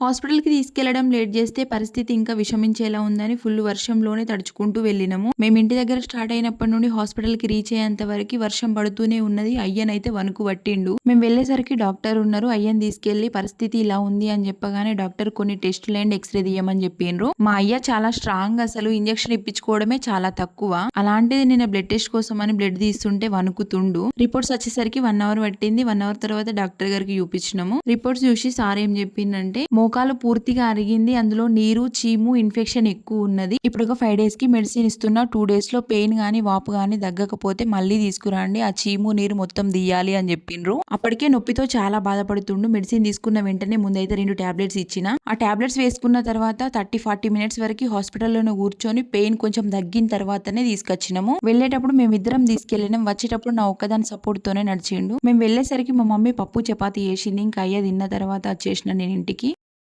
హాస్పిటల్‌కి తీసుకెళ్లడం లేట్ చేస్తే పరిస్థితి ఇంకా విషమించేలా ఉందని ఫుల్ వర్షంలోనే తడుచుకుంటూ వెళ్ళినాము. మేము ఇంటి దగ్గర స్టార్ట్ అయినప్పటి నుండి హాస్పిటల్‌కి రీచ్ అయ్యేంత వరకు వర్షం పడుతూనే ఉన్నది. అయ్యనైతే వణుకు పట్టిండు. మేము వెళ్ళేసరికి డాక్టర్ ఉన్నారు. అయ్యని తీసుకెళ్లి పరిస్థితి ఇలా ఉంది అని చెప్పగానే డాక్టర్ కొన్ని టెస్టులు అండ్ ఎక్స్‌రే తీయమని చెప్పిండ్రు. మా అయ్య చాలా స్ట్రాంగ్, అసలు ఇంజెక్షన్ ఇప్పించుకోవడమే చాలా తక్కువ. అలాంటిది నేను బ్లడ్ టెస్ట్ కోసం అని బ్లడ్ తీస్తుంటే వణుకుతుండు. రిపోర్ట్స్ వచ్చేసరికి 1 అవర్ పట్టింది. 1 అవర్ తర్వాత డాక్టర్ గారికి చూపించినాము. రిపోర్ట్స్ చూసి సార్ ఏం చెప్పిండంటే మోకాలు పూర్తిగా అరిగింది, అందులో నీరు, చీము, ఇన్ఫెక్షన్ ఎక్కువ ఉన్నది. ఇప్పుడు ఒక 5 డేస్ కి మెడిసిన్ ఇస్తున్నా. 2 డేస్ లో పెయిన్ గానీ వాపు గానీ తగ్గకపోతే మళ్ళీ తీసుకురండి, ఆ చీము నీరు మొత్తం తీయాలి అని చెప్పిండ్రు. అప్పటికే నొప్పితో చాలా బాధపడుతుండు. మెడిసిన్ తీసుకున్న వెంటనే ముందైతే 2 టాబ్లెట్స్ ఇచ్చిన. ఆ టాబ్లెట్స్ వేసుకున్న తర్వాత 30-40 మినిట్స్ వరకు హాస్పిటల్లోనే కూర్చొని పెయిన్ కొంచెం తగ్గిన తర్వాతనే తీసుకొచ్చినాము. వెళ్ళేటప్పుడు మేమిద్దరం తీసుకెళ్ళినాం, వచ్చేటప్పుడు నా ఒక్కదాని సపోర్ట్ తోనే నడిచిండు. మేము వెళ్ళేసరికి మా మమ్మీ పప్పు చపాతి చేసింది. ఇంకా అయ్య తిన్న తర్వాత వచ్చేసిన నేను ఇంటికి.